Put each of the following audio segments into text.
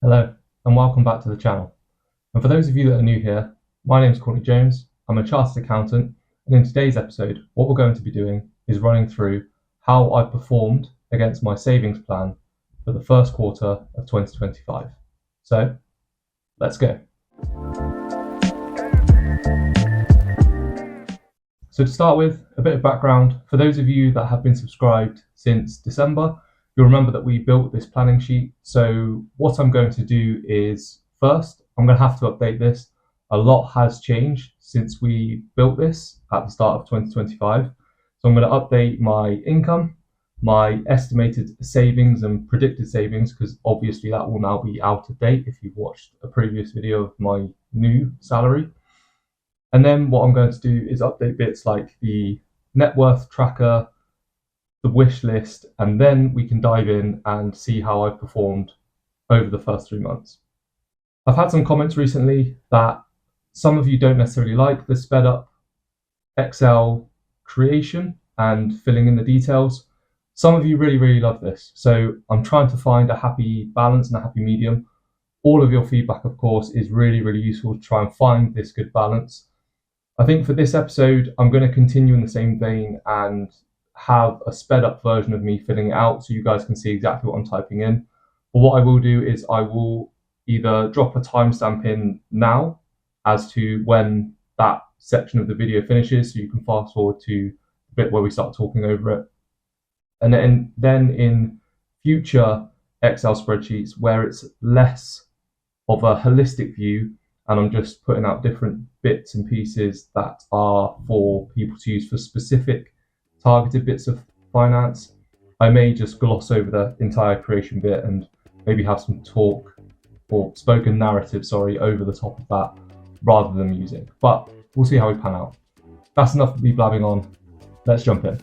Hello, and welcome back to the channel. And for those of you that are new here, my name is Courtney Jones. I'm a chartered accountant, and in today's episode, what we're going to be doing is running through how I performed against my savings plan for the first quarter of 2025. So, let's go. So to start with, a bit of background. For those of you that have been subscribed since December, you'll remember that we built this planning sheet. So what I'm going to do is, first, I'm going to have to update this. A lot has changed since we built this at the start of 2025. So I'm going to update my income, my estimated savings and predicted savings, because obviously that will now be out of date if you've watched a previous video of my new salary. And then what I'm going to do is update bits like the net worth tracker, the wish list, and then we can dive in and see how I've performed over the first 3 months. I've had some comments recently that some of you don't necessarily like the sped up Excel creation and filling in the details. Some of you really love this. So I'm trying to find a happy balance and a happy medium. All of your feedback, of course, is really useful to try and find this good balance. I think for this episode, I'm going to continue in the same vein and have a sped up version of me filling it out so you guys can see exactly what I'm typing in. But what I will do is I will either drop a timestamp in now as to when that section of the video finishes, so you can fast forward to the bit where we start talking over it. And then in future Excel spreadsheets where it's less of a holistic view, and I'm just putting out different bits and pieces that are for people to use for specific targeted bits of finance, I may just gloss over the entire creation bit and maybe have some talk or spoken narrative, over the top of that rather than music. But we'll see how we pan out. That's enough of me blabbing on. Let's jump in.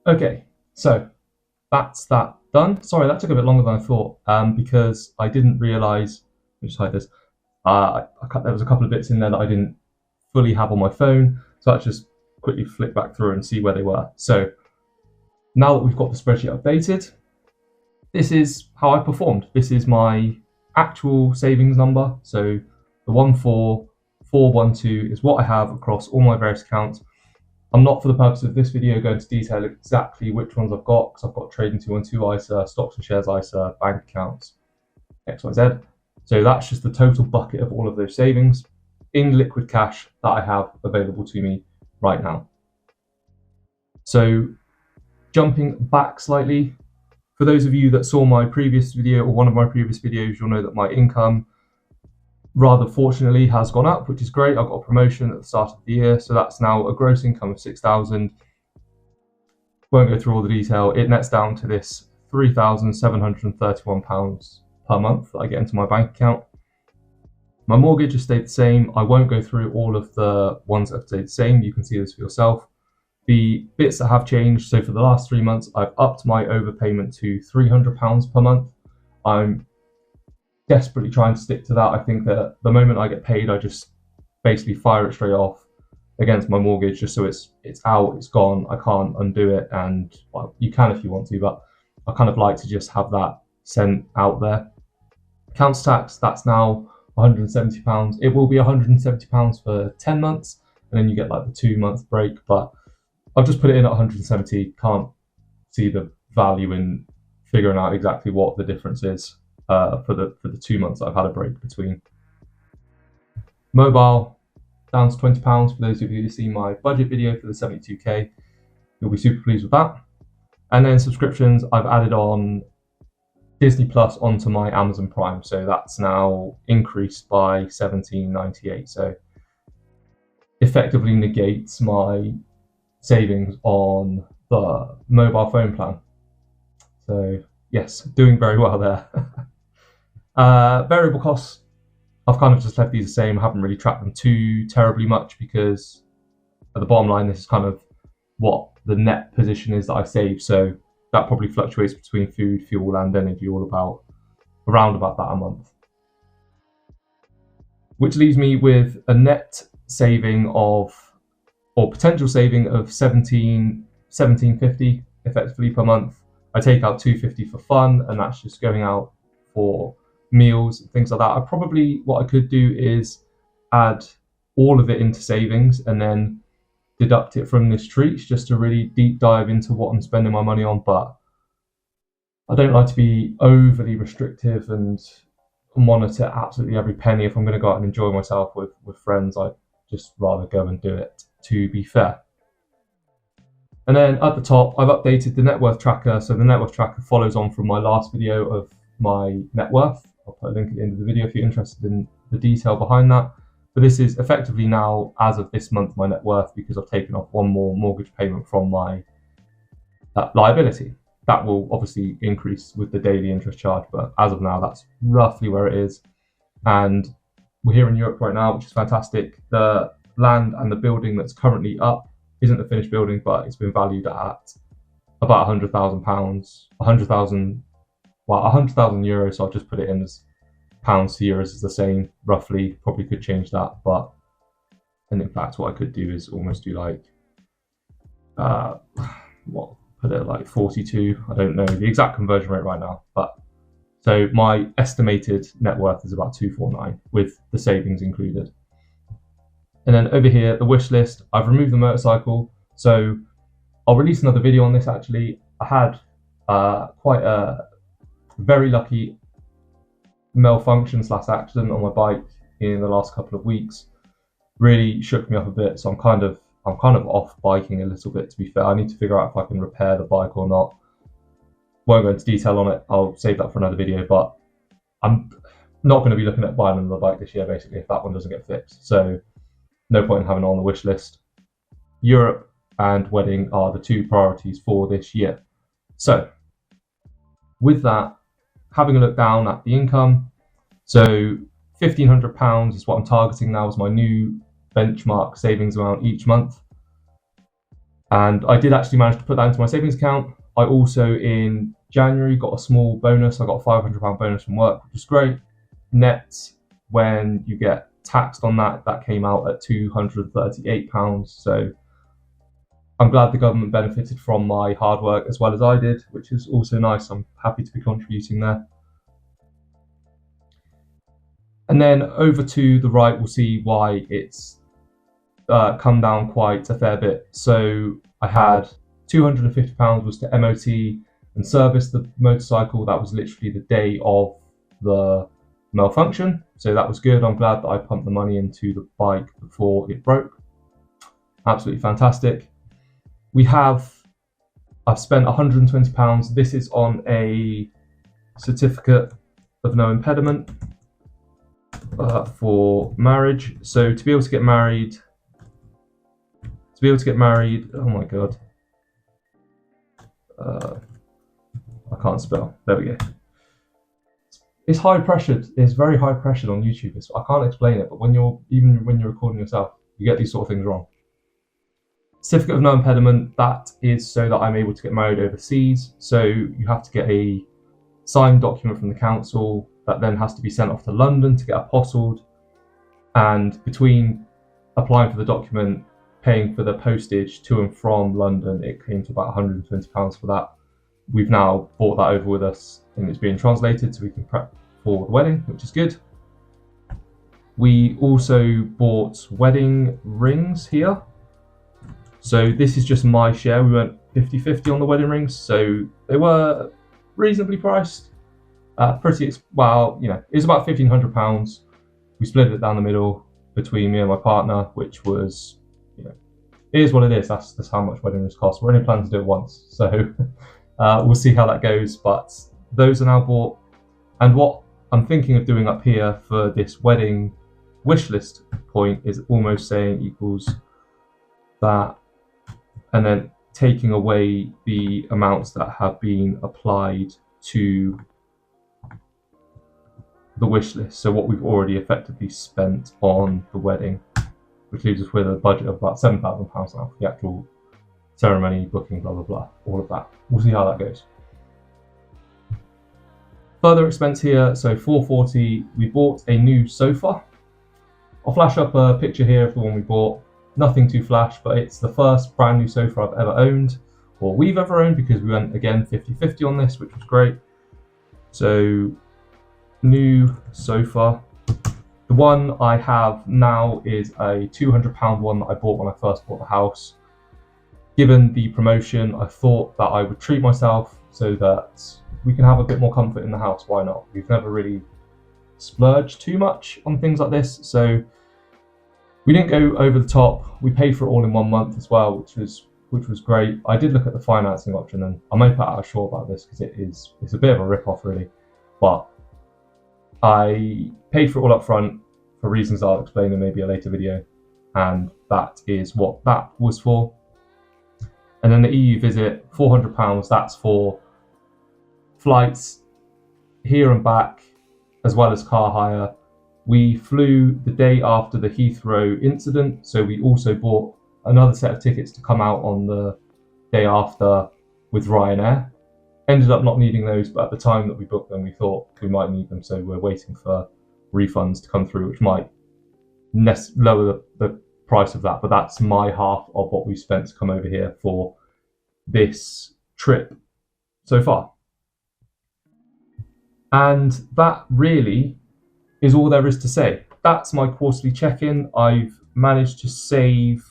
Okay, so that's that done. Sorry, that took a bit longer than I thought because I didn't realise, let me just hide this, there was a couple of bits in there that I didn't fully have on my phone, so I just quickly flick back through and see where they were. So now that we've got the spreadsheet updated, this is how I performed. This is my actual savings number. So the 14412 is what I have across all my various accounts. I'm not, for the purpose of this video, going to detail exactly which ones I've got, because I've got Trading 212 ISA, Stocks and Shares ISA, bank accounts, XYZ. So that's just the total bucket of all of those savings in liquid cash that I have available to me right now. So jumping back slightly, for those of you that saw my previous video or one of my previous videos, you'll know that my income rather fortunately has gone up, which is great. I got a promotion at the start of the year, so that's now a gross income of 6,000. Won't go through all the detail. It nets down to this £3,731 per month that I get into my bank account. My mortgage has stayed the same. I won't go through all of the ones that have stayed the same. You can see this for yourself. The bits that have changed, so for the last 3 months, I've upped my overpayment to £300 per month. I'm desperately trying to stick to that. I think that the moment I get paid, I just basically fire it straight off against my mortgage, just so it's out, it's gone, I can't undo it. And well, you can if you want to, but I kind of like to just have that sent out there. Council tax, that's now £170. It will be £170 for 10 months, and then you get like the 2-month break. But I've just put it in at 170. Can't see the value in figuring out exactly what the difference is for the 2 months that I've had a break between. Mobile down to £20 for those of you who see my budget video for the 72k. You'll be super pleased with that. And then subscriptions, I've added on Disney Plus onto my Amazon Prime, so that's now increased by $17.98. So effectively negates my savings on the mobile phone plan. So yes, doing very well there. Variable costs, I've kind of just left these the same. I haven't really tracked them too terribly much because at the bottom line, this is kind of what the net position is that I save. So that probably fluctuates between food, fuel, and energy, around about that a month. Which leaves me with a net saving of, or potential saving of $17.50 effectively per month. I take out $2.50 for fun, and that's just going out for meals and things like that. What I could do is add all of it into savings and then deduct it from this treats just to really deep dive into what I'm spending my money on. But I don't like to be overly restrictive and monitor absolutely every penny. If I'm going to go out and enjoy myself with friends, I'd just rather go and do it, to be fair. And then at the top, I've updated the net worth tracker. So the net worth tracker follows on from my last video of my net worth. I'll put a link at the end of the video if you're interested in the detail behind that. But this is effectively now, as of this month, my net worth, because I've taken off one more mortgage payment from my liability. That will obviously increase with the daily interest charge, but as of now, that's roughly where it is. And we're here in Europe right now, which is fantastic. The land and the building that's currently up isn't a finished building, but it's been valued at about £100,000, 100,000 euros. So I'll just put it in as pounds to euros is the same, roughly. Probably could change that, but and in fact, what I could do is almost do like put it like 42. I don't know the exact conversion rate right now, but so my estimated net worth is about 249 with the savings included. And then over here, the wish list, I've removed the motorcycle. So I'll release another video on this actually. I had quite a very lucky malfunction / accident on my bike in the last couple of weeks. Really shook me up a bit, so I'm kind of off biking a little bit, to be fair. I need to figure out if I can repair the bike or not. Won't go into detail on it, I'll save that for another video, but I'm not going to be looking at buying another bike this year basically if that one doesn't get fixed. So no point in having it on the wish list. Europe and wedding are the two priorities for this year. So with that, having a look down at the income, so £1,500 is what I'm targeting now as my new benchmark savings amount each month. And I did actually manage to put that into my savings account. I also in January got a small bonus. I got a £500 bonus from work, which is great. Net, when you get taxed on that, that came out at £238. So I'm glad the government benefited from my hard work as well as I did, which is also nice. I'm happy to be contributing there. And then over to the right, we'll see why it's come down quite a fair bit. So I had £250 was to MOT and service the motorcycle. That was literally the day of the malfunction. So that was good. I'm glad that I pumped the money into the bike before it broke. Absolutely fantastic. I've spent £120. This is on a certificate of no impediment for marriage. So to be able to get married, oh my God. I can't spell. There we go. It's high pressured. It's very high pressured on YouTube. I can't explain it, but when you're recording yourself, you get these sort of things wrong. Certificate of no impediment, that is so that I'm able to get married overseas. So you have to get a signed document from the council that then has to be sent off to London to get apostilled. And between applying for the document, paying for the postage to and from London, it came to about £120 for that. We've now brought that over with us and it's being translated so we can prep for the wedding, which is good. We also bought wedding rings here. So this is just my share. We went 50-50 on the wedding rings, so they were reasonably priced. Well, it was about £1,500. We split it down the middle between me and my partner, which was, it is what it is. That's how much wedding rings cost. We're only planning to do it once, so we'll see how that goes. But those are now bought. And what I'm thinking of doing up here for this wedding wish list point is almost saying equals that, and then taking away the amounts that have been applied to the wish list. So what we've already effectively spent on the wedding, which leaves us with a budget of about £7,000 now for the actual ceremony, booking, blah, blah, blah, all of that. We'll see how that goes. Further expense here, so £440, we bought a new sofa. I'll flash up a picture here of the one we bought. Nothing too flash, but it's the first brand new sofa I've ever owned, or we've ever owned, because we went again 50-50 on this, which was great. So, new sofa. The one I have now is a £200 one that I bought when I first bought the house. Given the promotion, I thought that I would treat myself so that we can have a bit more comfort in the house. Why not? We've never really splurged too much on things like this, so we didn't go over the top. We paid for it all in 1 month as well, which was great. I did look at the financing option, and I may put out a short about this because it's a bit of a rip-off really, but I paid for it all up front for reasons I'll explain in maybe a later video, and that is what that was for. And then the EU visit, £400, that's for flights here and back, as well as car hire. We flew the day after the Heathrow incident, so we also bought another set of tickets to come out on the day after with Ryanair. Ended up not needing those, but at the time that we booked them, we thought we might need them, so we're waiting for refunds to come through, which might lower the price of that, but that's my half of what we've spent to come over here for this trip so far. And that really is all there is to say. That's my quarterly check-in. I've managed to save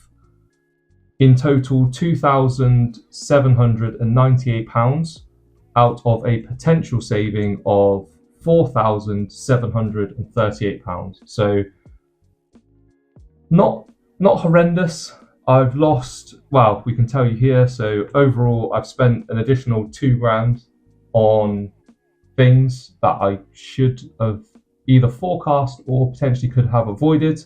in total £2,798 out of a potential saving of £4,738. So not horrendous. I've lost, well, we can tell you here. So overall, I've spent an additional £2,000 on things that I should have either forecast or potentially could have avoided.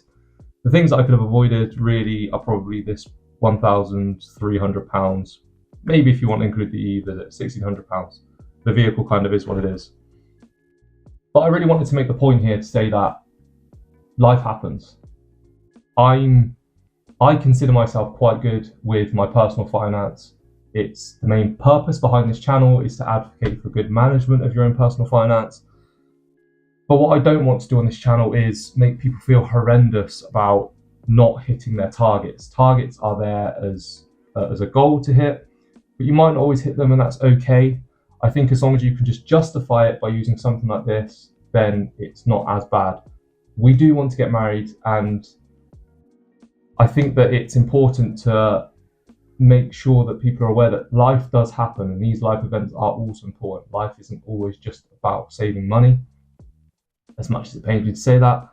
The things that I could have avoided really are probably this £1,300. Maybe if you want to include the EU visit, £1,600. The vehicle kind of is what it is. But I really wanted to make the point here to say that life happens. I consider myself quite good with my personal finance. It's the main purpose behind this channel is to advocate for good management of your own personal finance. But what I don't want to do on this channel is make people feel horrendous about not hitting their targets. Targets are there as a goal to hit, but you might not always hit them, and that's okay. I think as long as you can just justify it by using something like this, then it's not as bad. We do want to get married, and I think that it's important to make sure that people are aware that life does happen, and these life events are also important. Life isn't always just about saving money, as much as it pains me to say that.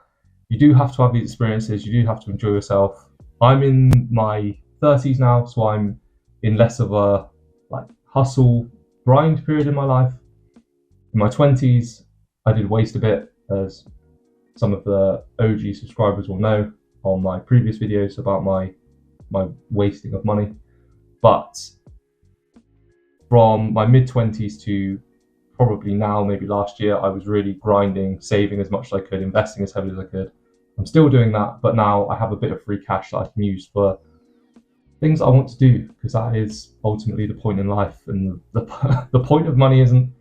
You do have to have these experiences, you do have to enjoy yourself. I'm in my 30s now, so I'm in less of a hustle grind period in my life. In my 20s, I did waste a bit, as some of the OG subscribers will know on my previous videos about my wasting of money. But from my mid-20s to probably now, maybe last year, I was really grinding, saving as much as I could, investing as heavily as I could. I'm still doing that, but now I have a bit of free cash that I can use for things I want to do, because that is ultimately the point in life. And the point of money isn't,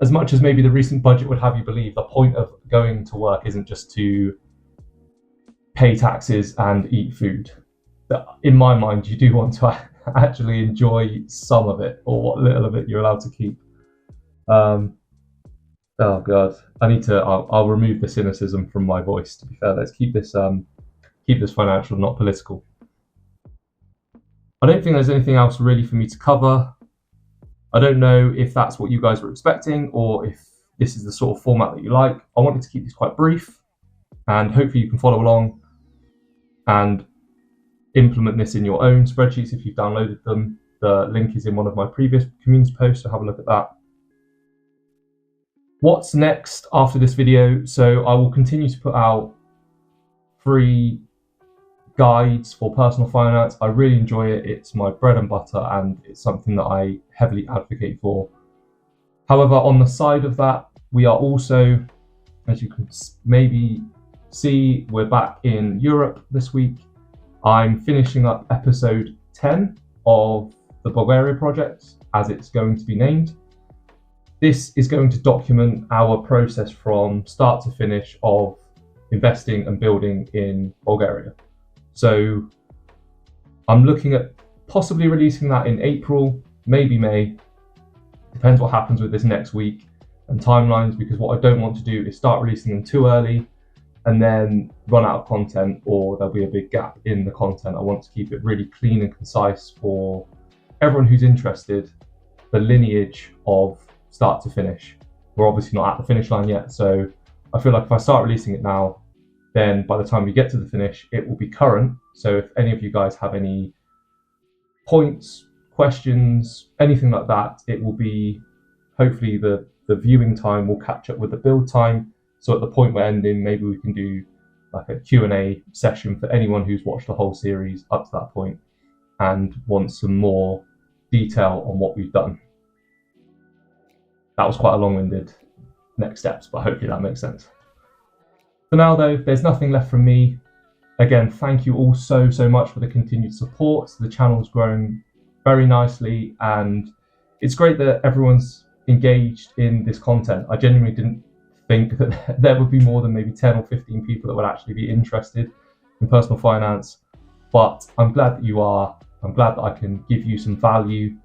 as much as maybe the recent budget would have you believe, the point of going to work isn't just to pay taxes and eat food. In my mind, you do want to actually enjoy some of it, or what little of it you're allowed to keep. Oh God, I need to. I'll remove the cynicism from my voice. To be fair, let's keep this financial, not political. I don't think there's anything else really for me to cover. I don't know if that's what you guys were expecting or if this is the sort of format that you like. I wanted to keep this quite brief, and hopefully you can follow along and implement this in your own spreadsheets if you've downloaded them. The link is in one of my previous community posts, so have a look at that. What's next after this video? So I will continue to put out free guides for personal finance. I really enjoy it. It's my bread and butter, and it's something that I heavily advocate for. However, on the side of that, we are also, as you can maybe see, we're back in Europe this week. I'm finishing up episode 10 of the Bulgaria project, as it's going to be named. This is going to document our process from start to finish of investing and building in Bulgaria. So I'm looking at possibly releasing that in April, maybe May. Depends what happens with this next week and timelines, because what I don't want to do is start releasing them too early and then run out of content, or there'll be a big gap in the content. I want to keep it really clean and concise for everyone who's interested, the lineage of start to finish. We're obviously not at the finish line yet, so I feel like if I start releasing it now, then by the time we get to the finish, it will be current. So if any of you guys have any points, questions, anything like that, it will be, hopefully the viewing time will catch up with the build time. So at the point we're ending, maybe we can do like a Q&A session for anyone who's watched the whole series up to that point and wants some more detail on what we've done. That was quite a long-winded next steps, but hopefully that makes sense. For now though, there's nothing left from me. Again, thank you all so much for the continued support. The channel's growing very nicely, and it's great that everyone's engaged in this content. I genuinely didn't think that there would be more than maybe 10 or 15 people that would actually be interested in personal finance, but I'm glad that you are. I'm glad that I can give you some value.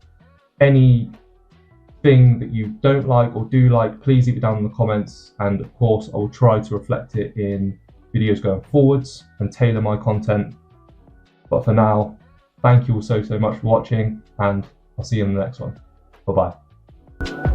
Anything that you don't like or do like, please leave it down in the comments, and of course I will try to reflect it in videos going forwards and tailor my content. But for now, thank you all so much for watching, and I'll see you in the next one. Bye bye.